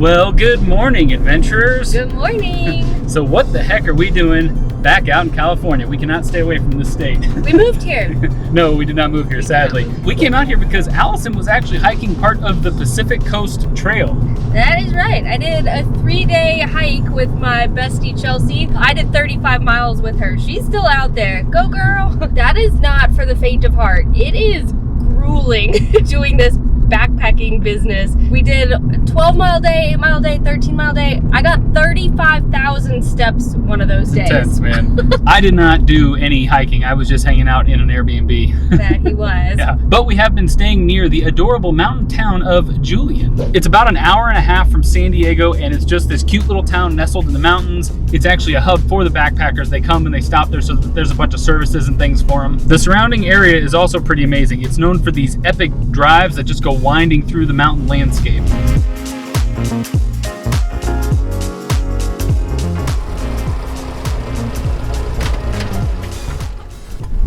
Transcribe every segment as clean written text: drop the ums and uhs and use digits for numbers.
Well, good morning, adventurers. Good morning. So what the heck are we doing back out in California? We cannot stay away from this state. We moved here. No, we did not move here, sadly. We came out here because Allison was actually hiking part of the Pacific Coast Trail. That is right. I did a 3-day hike with my bestie Chelsea. I did 35 miles with her. She's still out there. Go girl. That is not for the faint of heart. It is grueling doing this backpacking business. We did a 12-mile day, 8-mile day, 13-mile day. I got 35,000 steps one of those days. Intense, man. I did not do any hiking. I was just hanging out in an Airbnb. That he was. Yeah. But we have been staying near the adorable mountain town of Julian. It's about an hour and a half from San Diego, and it's just this cute little town nestled in the mountains. It's actually a hub for the backpackers. They come and they stop there, so that there's a bunch of services and things for them. The surrounding area is also pretty amazing. It's known for these epic drives that just go winding through the mountain landscape.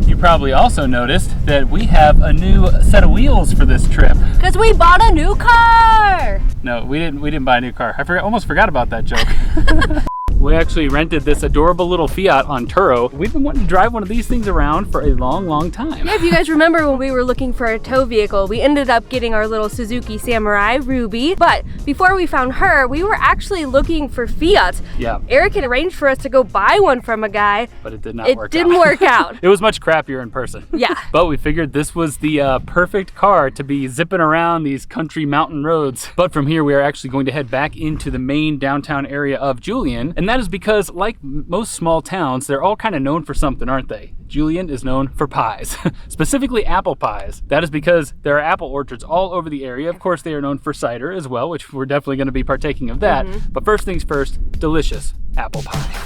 You probably also noticed that we have a new set of wheels for this trip. Because we bought a new car! No, we didn't buy a new car. I almost forgot about that joke. We actually rented this adorable little Fiat on Turo. We've been wanting to drive one of these things around for a long, long time. Yeah, if you guys remember when we were looking for a tow vehicle, we ended up getting our little Suzuki Samurai Ruby. But before we found her, we were actually looking for Fiats. Yeah. Eric had arranged for us to go buy one from a guy. But it did not work out. It didn't work out. It was much crappier in person. Yeah. But we figured this was the perfect car to be zipping around these country mountain roads. But from here, we are actually going to head back into the main downtown area of Julian. And that is because, like most small towns, they're all kind of known for something, aren't they? Julian is known for pies, specifically apple pies. That is because there are apple orchards all over the area. Of course, they are known for cider as well, which we're definitely going to be partaking of that. But first things first, delicious apple pie.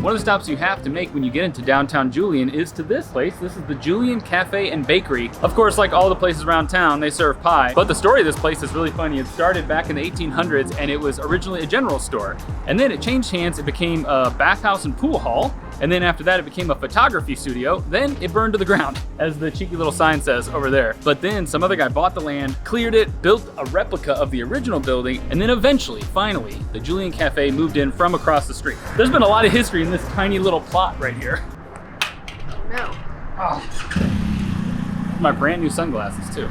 One of the stops you have to make when you get into downtown Julian is to this place. This is the Julian Cafe and Bakery. Of course, like all the places around town, they serve pie. But the story of this place is really funny. It started back in the 1800s, and it was originally a general store. And then it changed hands. It became a bathhouse and pool hall. And then after that, it became a photography studio. Then it burned to the ground, as the cheeky little sign says over there. But then some other guy bought the land, cleared it, built a replica of the original building, and then eventually, finally, the Julian Cafe moved in from across the street. There's been a lot of history in this tiny little plot right here. No. Oh. My brand new sunglasses too.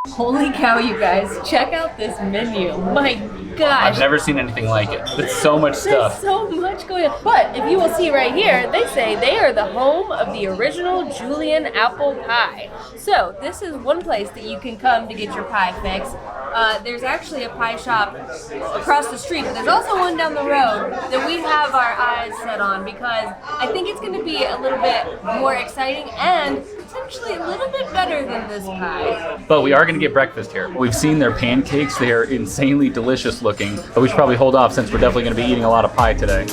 Holy cow, you guys. Check out this menu. My gosh. I've never seen anything like it. There's so much stuff. There's so much going on. But if you will see right here, they say they are the home of the original Julian apple pie. So this is one place that you can come to get your pie fix. There's actually a pie shop across the street, but there's also one down the road that we have our eyes set on because I think it's going to be a little bit more exciting and potentially a little bit better than this pie. But we are going to get breakfast here. We've seen their pancakes. They are insanely delicious looking, but we should probably hold off since we're definitely going to be eating a lot of pie today.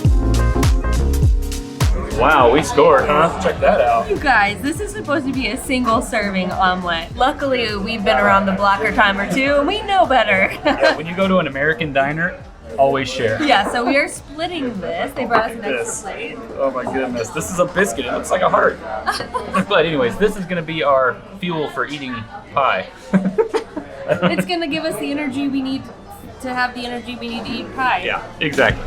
Wow, we scored, huh? Check that out. You guys, this is supposed to be a single serving omelet. Luckily, we've been around the block a time or two and we know better. When you go to an American diner, always share. Yeah, so we are splitting this. They brought us an extra plate. Oh my goodness, this is a biscuit. It looks like a heart. But anyways, this is going to be our fuel for eating pie. It's going to give us the energy we need to have the energy we need to eat pie. Yeah, exactly.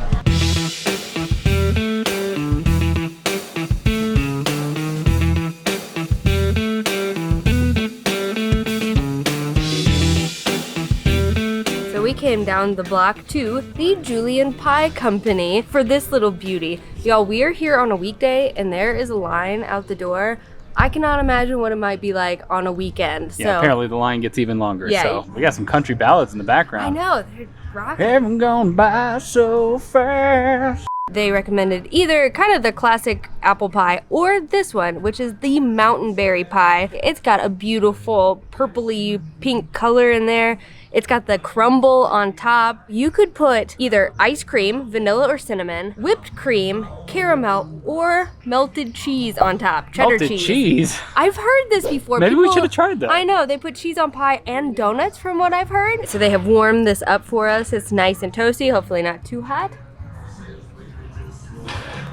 We came down the block to the Julian Pie Company for this little beauty. Y'all, we are here on a weekday and there is a line out the door. I cannot imagine what it might be like on a weekend. Yeah, so, apparently the line gets even longer. Yeah. So we got some country ballads in the background. I know, they're rocking. Heaven gone by so fast. They recommended either kind of the classic apple pie or this one, which is the mountain berry pie. It's got a beautiful purpley pink color in there. It's got the crumble on top. You could put either ice cream, vanilla or cinnamon, whipped cream, caramel, or melted cheese on top. Cheddar Melted cheese? I've heard this before. Maybe we should have tried that. I know, they put cheese on pie and donuts from what I've heard. So they have warmed this up for us. It's nice and toasty, hopefully not too hot.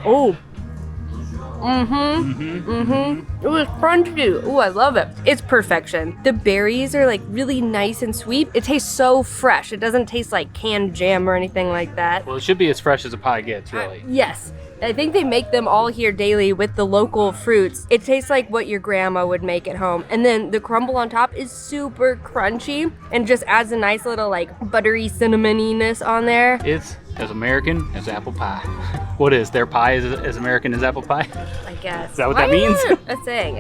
Oh. It was crunchy. Oh, I love it. It's perfection. The berries are like really nice and sweet. It tastes so fresh. It doesn't taste like canned jam or anything like that. Well, it should be as fresh as a pie gets, really. Yes. I think they make them all here daily with the local fruits. It tastes like what your grandma would make at home. And then the crumble on top is super crunchy and just adds a nice little like buttery cinnamoniness on there. It's as American as apple pie. What is, their pie is as American as apple pie? I guess. Is that what that means? A saying,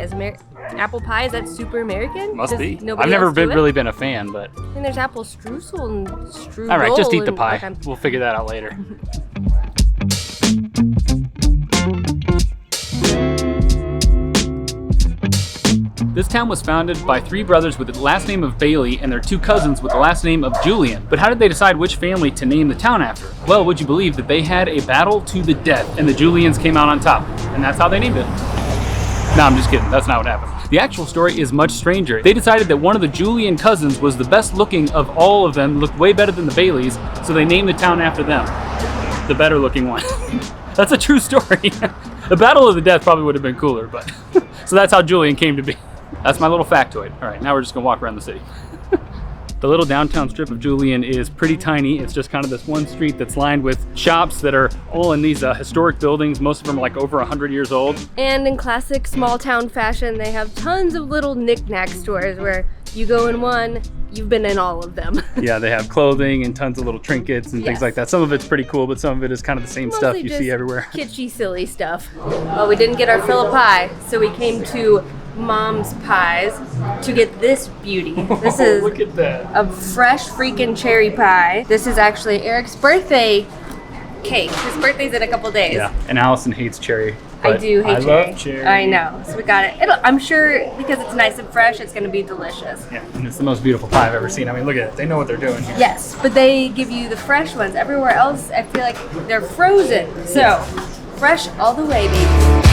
apple pie, is that super American? Must Does be. nobody I've never else do it? really been a fan, but. I mean, there's apple streusel and strudel. All right, just eat the pie. Okay. We'll figure that out later. This town was founded by 3 brothers with the last name of Bailey and their 2 cousins with the last name of Julian. But how did they decide which family to name the town after? Well, would you believe that they had a battle to the death and the Julians came out on top? And that's how they named it. No, I'm just kidding. That's not what happened. The actual story is much stranger. They decided that one of the Julian cousins was the best looking of all of them, looked way better than the Baileys, so they named the town after them. The better looking one. That's a true story. The battle of the death probably would have been cooler, but so that's how Julian came to be. That's my little factoid. All right, now we're just gonna walk around the city. The little downtown strip of Julian is pretty tiny. It's just kind of this one street that's lined with shops that are all in these historic buildings. Most of them are like over 100 years old. And in classic small town fashion, they have tons of little knick-knack stores where you go in one, you've been in all of them. Yeah, they have clothing and tons of little trinkets and things like that. Some of it's pretty cool, but some of it is kind of the same stuff you see everywhere. Kitschy, silly stuff. Well, we didn't get our fill of pie, so we came to Mom's Pies to get this beauty. This is look at that. A fresh freaking cherry pie. This is actually Eric's birthday cake. His birthday's in a couple days. Yeah, and Allison hates cherry. I do hate cherry. I love cherry. I know. So we got it. I'm sure because it's nice and fresh, it's going to be delicious. Yeah, and it's the most beautiful pie I've ever seen. I mean, look at it. They know what they're doing here. Yes, but they give you the fresh ones. Everywhere else, I feel like they're frozen. So, fresh all the way, baby.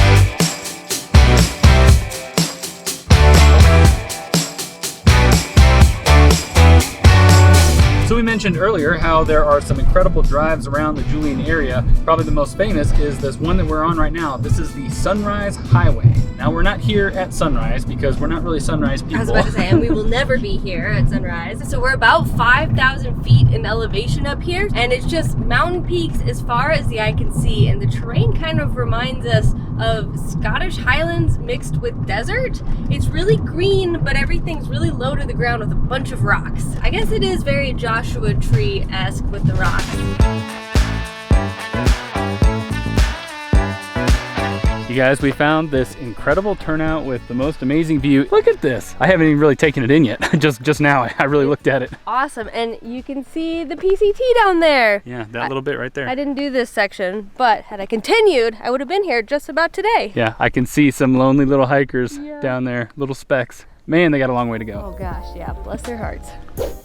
So we mentioned earlier how there are some incredible drives around the Julian area. Probably the most famous is this one that we're on right now. This is the Sunrise Highway. Now we're not here at sunrise because we're not really sunrise people. I was about to say, and we will never be here at sunrise. So we're about 5,000 feet in elevation up here, and it's just mountain peaks as far as the eye can see. And the terrain kind of reminds us of Scottish Highlands mixed with desert. It's really green, but everything's really low to the ground with a bunch of rocks. I guess it is very Joshua Tree-esque with the rocks. You guys, we found this incredible turnout with the most amazing view. Look at this. I haven't even really taken it in yet. just now, I really looked at it. Awesome, and you can see the PCT down there. Yeah, that little bit right there. I didn't do this section, but had I continued, I would have been here just about today. Yeah, I can see some lonely little hikers down there, little specks. Man, they got a long way to go. Oh gosh, yeah, bless their hearts.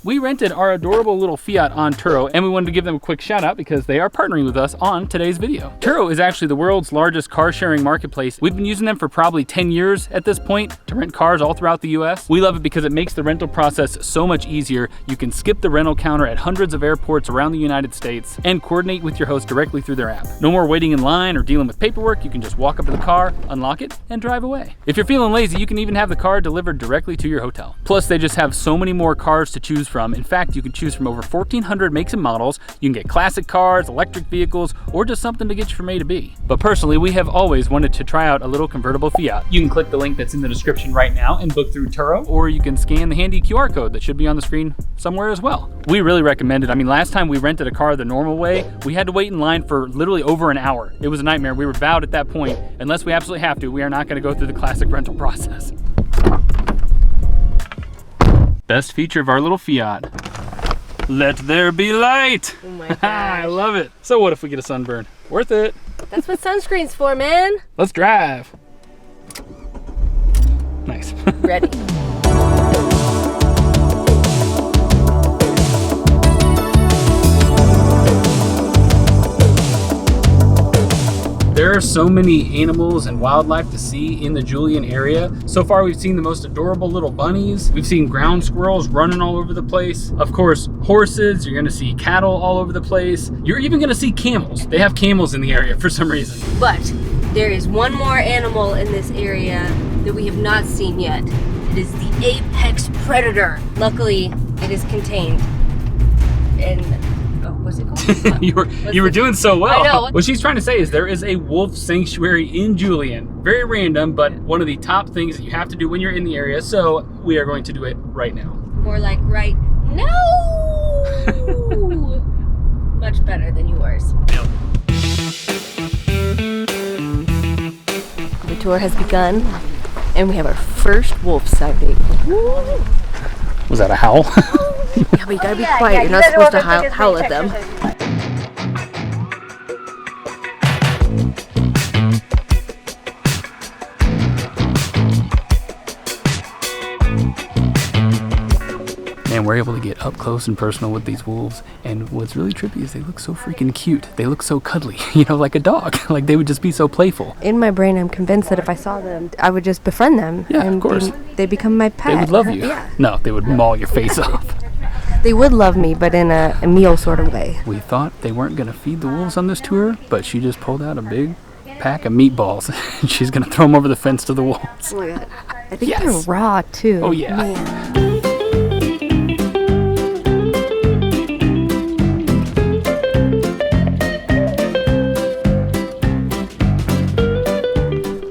We rented our adorable little Fiat on Turo, and we wanted to give them a quick shout out because they are partnering with us on today's video. Turo is actually the world's largest car sharing marketplace. We've been using them for probably 10 years at this point to rent cars all throughout the US. We love it because it makes the rental process so much easier. You can skip the rental counter at hundreds of airports around the United States and coordinate with your host directly through their app. No more waiting in line or dealing with paperwork. You can just walk up to the car, unlock it, and drive away. If you're feeling lazy, you can even have the car delivered directly to your hotel. Plus, they just have so many more cars to choose from. In fact, you can choose from over 1,400 makes and models. You can get classic cars, electric vehicles, or just something to get you from A to B. But personally, we have always wanted to try out a little convertible Fiat. You can click the link that's in the description right now and book through Turo, or you can scan the handy QR code that should be on the screen somewhere as well. We really recommend it. I mean, last time we rented a car the normal way, we had to wait in line for literally over an hour. It was a nightmare. We were vowed at that point, unless we absolutely have to, we are not going to go through the classic rental process. Best feature of our little Fiat. Let there be light. Oh my gosh. I love it. So what if we get a sunburn? Worth it. That's what sunscreen's for, man. Let's drive. Nice. Ready. There are so many animals and wildlife to see in the Julian area. So far, we've seen the most adorable little bunnies. We've seen ground squirrels running all over the place. Of course, horses. You're gonna see cattle all over the place. You're even gonna see camels. They have camels in the area for some reason. But there is one more animal in this area that we have not seen yet. It is the apex predator. Luckily, it is contained in, what's it called? you were doing so well. I know. What she's trying to say is there is a wolf sanctuary in Julian. Very random, but one of the top things that you have to do when you're in the area. So we are going to do it right now. More like right now. Much better than yours. The tour has begun, and we have our first wolf sighting. Woo! Was that a howl? Yeah, but you gotta be quiet. You're not supposed to howl at them. Man, we're able to get up close and personal with these wolves. And what's really trippy is they look so freaking cute. They look so cuddly, you know, like a dog. Like they would just be so playful. In my brain, I'm convinced that if I saw them, I would just befriend them. Yeah, of course. They'd become my pet. They would love you. Yeah. No, they would maul your face off. They would love me, but in a meal sort of way. We thought they weren't going to feed the wolves on this tour, but she just pulled out a big pack of meatballs. She's going to throw them over the fence to the wolves. Oh my god. I think they're raw too. Oh yeah. Man.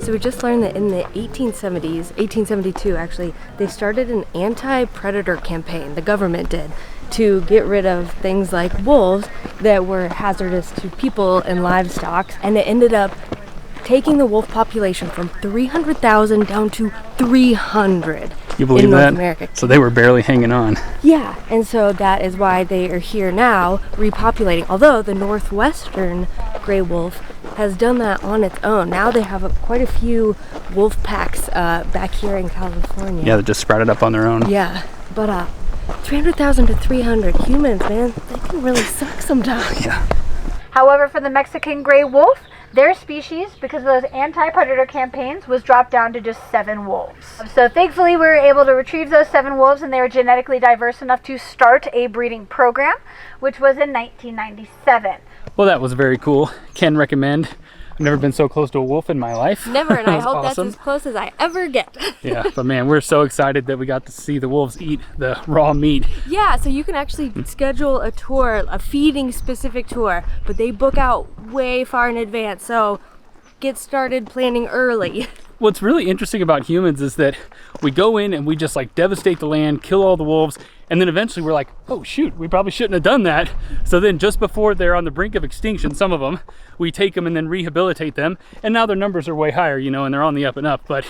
So we just learned that in the 1870s, 1872 actually, they started an anti-predator campaign, the government did, to get rid of things like wolves that were hazardous to people and livestock, and it ended up taking the wolf population from 300,000 down to 300 You believe in North that? America. So they were barely hanging on. Yeah, and so that is why they are here now, repopulating. Although the northwestern gray wolf has done that on its own. Now they have quite a few wolf packs back here in California. Yeah, they just sprouted up on their own. Yeah, but 300,000 to 300 humans, man, they can really suck sometimes. Yeah. However, for the Mexican gray wolf, their species, because of those anti-predator campaigns, was dropped down to just 7 wolves. So thankfully we were able to retrieve those 7 wolves, and they were genetically diverse enough to start a breeding program, which was in 1997. Well, that was very cool. Can recommend. I've never been so close to a wolf in my life. Never, and I That was hope awesome. that's as close as I ever get. Yeah, but man, we're so excited that we got to see the wolves eat the raw meat. Yeah, so you can actually schedule a tour, a feeding specific tour, but they book out way far in advance, so get started planning early. What's really interesting about humans is that we go in and we just like devastate the land, kill all the wolves, and then eventually we're like, oh shoot, we probably shouldn't have done that. So then just before they're on the brink of extinction, some of them, we take them and then rehabilitate them, and now their numbers are way higher, you know, and they're on the up and up. But,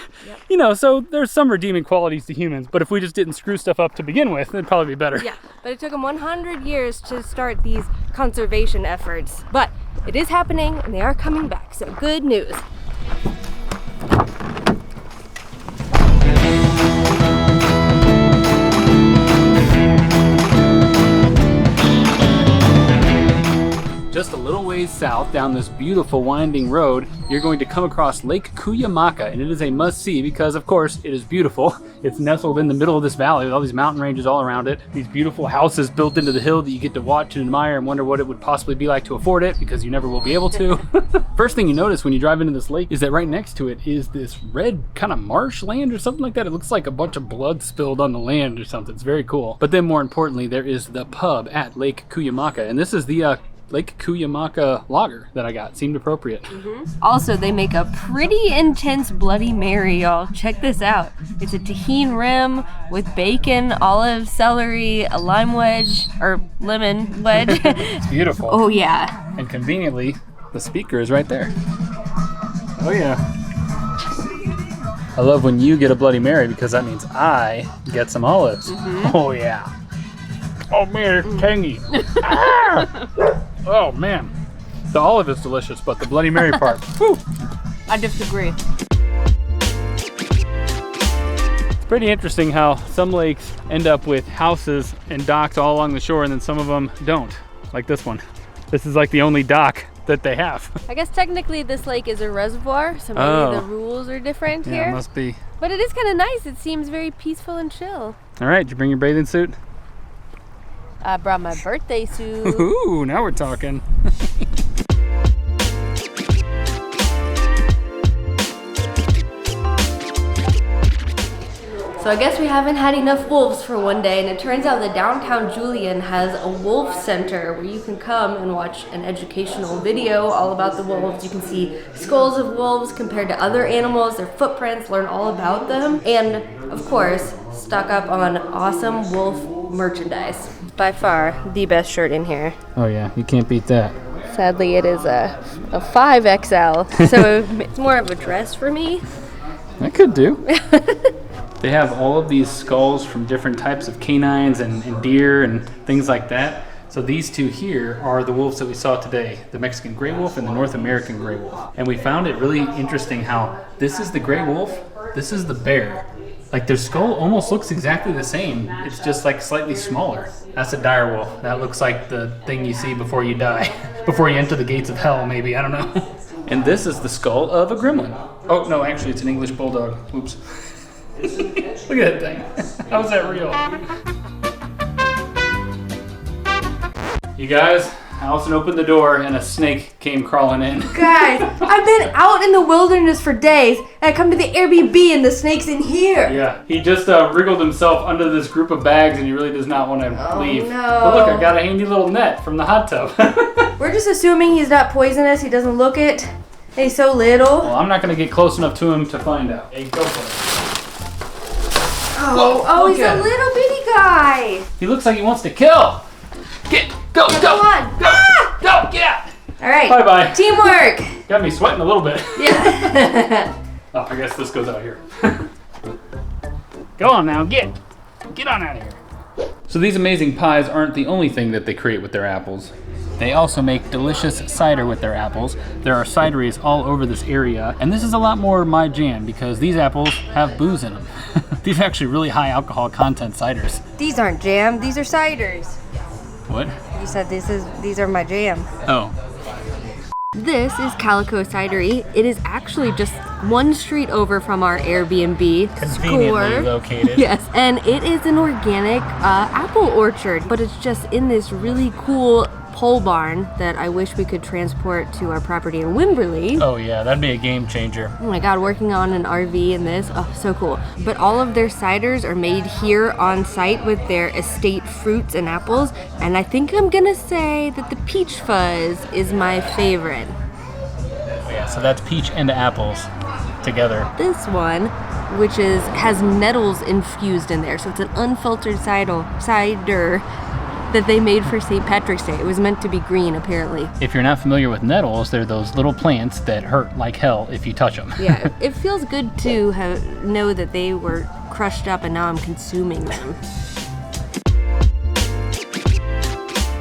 you know, so there's some redeeming qualities to humans, but if we just didn't screw stuff up to begin with, it'd probably be better. Yeah, but it took them 100 years to start these conservation efforts. But it is happening, and they are coming back, so good news. Just a little ways south down this beautiful winding road, you're going to come across Lake Kuya, and it is a must-see because, of course, it is beautiful. It's nestled in the middle of this valley with all these mountain ranges all around it. These beautiful houses built into the hill that you get to watch and admire and wonder what it would possibly be like to afford it, because you never will be able to. First thing you notice when you drive into this lake is that right next to it is this red kind of marshland or something like that. It looks like a bunch of blood spilled on the land or something. It's very cool. But then more importantly, there is the pub at Lake Kuya, and this is the Lake Kuya lager that I got. Seemed appropriate. Also, they make a pretty intense Bloody Mary, y'all. Check this out. It's a tahini rim with bacon, olive, celery, a lime wedge, or lemon wedge. It's beautiful. Oh, yeah. And conveniently, the speaker is right there. Oh yeah. I love when you get a Bloody Mary because that means I get some olives. Oh yeah. Oh man, it's tangy. Ah! Oh man. The olive is delicious, but the Bloody Mary part, whew. I disagree. It's pretty interesting how some lakes end up with houses and docks all along the shore, and then some of them don't, like this one. This is like the only dock that they have. I guess technically this lake is a reservoir, so maybe the rules are different here. Yeah, it must be. But it is kind of nice. It seems very peaceful and chill. All right, did you bring your bathing suit? I brought my birthday suit. Ooh, now we're talking. So I guess we haven't had enough wolves for one day, and it turns out that downtown Julian has a wolf center where you can come and watch an educational video all about the wolves. You can see skulls of wolves compared to other animals, their footprints, learn all about them, and of course, stock up on awesome wolf merchandise. By far the best shirt in here. Oh yeah, you can't beat that. Sadly, it is a 5XL, so it's more of a dress for me. That could do. They have all of these skulls from different types of canines and deer and things like that. So these two here are the wolves that we saw today, the Mexican gray wolf and the North American gray wolf. And we found it really interesting how this is the gray wolf, this is the bear. Like their skull almost looks exactly the same. It's just like slightly smaller. That's a dire wolf. That looks like the thing you see before you die. Before you enter the gates of hell, maybe, I don't know. And this is the skull of a gremlin. Oh no, actually it's an English bulldog. Oops. Look at that thing. How's that real? You guys, Allison opened the door and a snake came crawling in. Guys, I've been out in the wilderness for days, and I come to the Airbnb and the snake's in here. Yeah, he just wriggled himself under this group of bags and he really does not want to leave. No. But look, I got a handy little net from the hot tub. We're just assuming he's not poisonous, he doesn't look it, and he's so little. Well, I'm not going to get close enough to him to find out. Hey, go for it. Oh, he's a little bitty guy. He looks like he wants to kill. Go, Come on. go, get out. All right. Bye-bye. Teamwork. Got me sweating a little bit. Yeah. Oh, I guess this goes out here. Go on now, get on out of here. So these amazing pies aren't the only thing that they create with their apples. They also make delicious cider with their apples. There are cideries all over this area, and this is a lot more my jam because these apples have booze in them. These are actually really high alcohol content ciders. These aren't jam, these are ciders. What? You said these are my jam. Oh. This is Calico Cery. It is actually just one street over from our Airbnb. Conveniently located. Yes, and it is an organic apple orchard, but it's just in this really cool pole barn that I wish we could transport to our property in Wimberley. Oh yeah, that'd be a game changer. Oh my god, working on an RV in this, oh so cool. But all of their ciders are made here on site with their estate fruits and apples, and I think I'm gonna say that the peach fuzz is my favorite. Oh yeah, so that's peach and apples together. This one, which has nettles infused in there, so it's an unfiltered cider that they made for St. Patrick's Day. It was meant to be green, apparently. If you're not familiar with nettles, they're those little plants that hurt like hell if you touch them. Yeah, it feels good to know that they were crushed up and now I'm consuming them.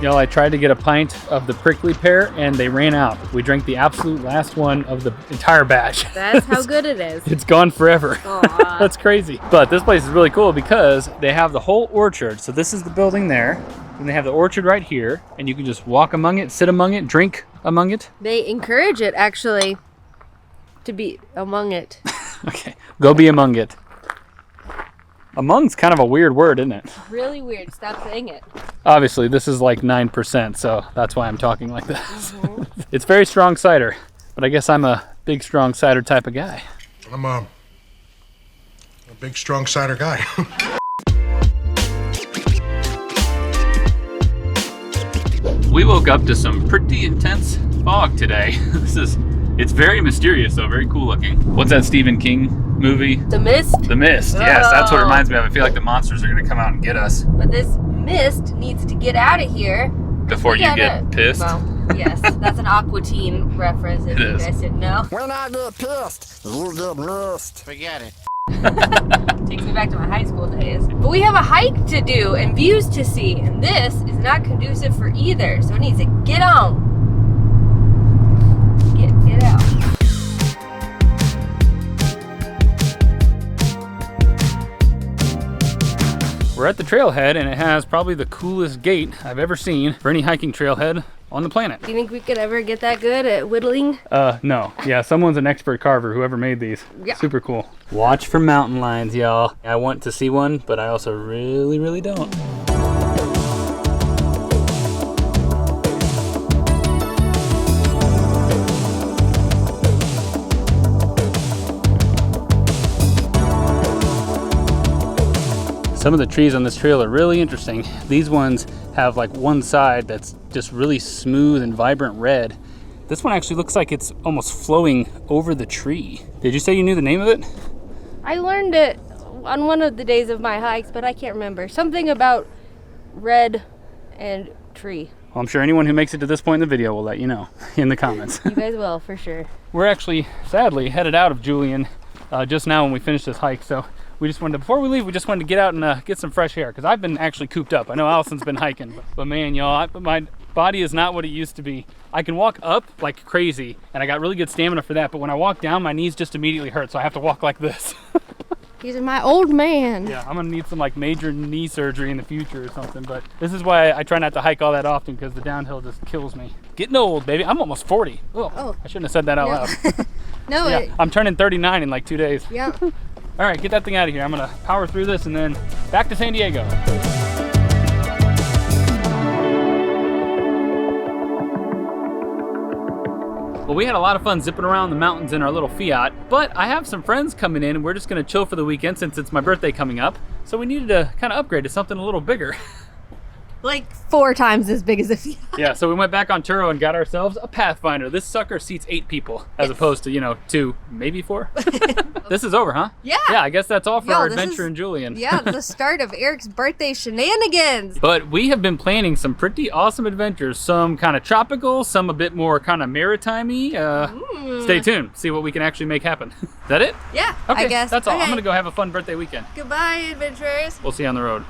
Y'all, I tried to get a pint of the prickly pear and they ran out. We drank the absolute last one of the entire batch. That's how good it is. It's gone forever. Aw. That's crazy. But this place is really cool because they have the whole orchard. So this is the building there. And they have the orchard right here. And you can just walk among it, sit among it, drink among it. They encourage it, actually, to be among it. Okay, go be among it. Among's kind of a weird word, isn't it? Really weird. Stop saying it. Obviously, this is like 9%, so that's why I'm talking like this. It's very strong cider, but I guess I'm a big, strong cider type of guy. I'm a big, strong cider guy. We woke up to some pretty intense fog today. It's very mysterious though, very cool looking. What's that Stephen King movie? The mist? The Mist, yes, that's what it reminds me of. I feel like the monsters are gonna come out and get us. But this mist needs to get out of here. Before you get pissed? Well, yes, that's an Aqua Teen reference if you guys didn't know. When I get pissed, we'll get missed. Forget it. Takes me back to my high school days. But we have a hike to do and views to see, and this is not conducive for either, so it needs to get on. We're at the trailhead, and it has probably the coolest gate I've ever seen for any hiking trailhead on the planet. Do you think we could ever get that good at whittling? No. Yeah, someone's an expert carver, whoever made these. Yeah. Super cool. Watch for mountain lions, y'all. I want to see one, but I also really, really don't. Some of the trees on this trail are really interesting. These ones have like one side that's just really smooth and vibrant red. This one actually looks like it's almost flowing over the tree. Did you say you knew the name of it? I learned it on one of the days of my hikes, but I can't remember. Something about red and tree. Well, I'm sure anyone who makes it to this point in the video will let you know in the comments. You guys will, for sure. We're actually, sadly, headed out of Julian just now when we finished this hike. So we just wanted to, before we leave, we just wanted to get out and get some fresh air, because I've been actually cooped up. I know Allison's been hiking, but man, y'all, my body is not what it used to be. I can walk up like crazy, and I got really good stamina for that, but when I walk down, my knees just immediately hurt, so I have to walk like this. He's my old man. Yeah, I'm gonna need some like major knee surgery in the future or something, but this is why I try not to hike all that often, because the downhill just kills me. Getting old, baby. I'm almost 40. Oh. I shouldn't have said that out loud. No, yeah, I'm turning 39 in like 2 days. Yeah. All right, get that thing out of here. I'm gonna power through this and then back to San Diego. Well, we had a lot of fun zipping around the mountains in our little Fiat, but I have some friends coming in and we're just gonna chill for the weekend since it's my birthday coming up. So we needed to kind of upgrade to something a little bigger. Like 4 times as big as a Fiat. Yeah, so we went back on Turo and got ourselves a Pathfinder. This sucker seats 8 people as opposed to, 2, maybe 4. This is over, huh? Yeah. Yeah, I guess that's all for our adventure in Julian. Yeah, the start of Eric's birthday shenanigans. But we have been planning some pretty awesome adventures. Some kind of tropical, some a bit more kind of maritime-y. Stay tuned. See what we can actually make happen. Is that it? Yeah, Okay, I guess. that's all. Okay. I'm going to go have a fun birthday weekend. Goodbye, adventurers. We'll see you on the road.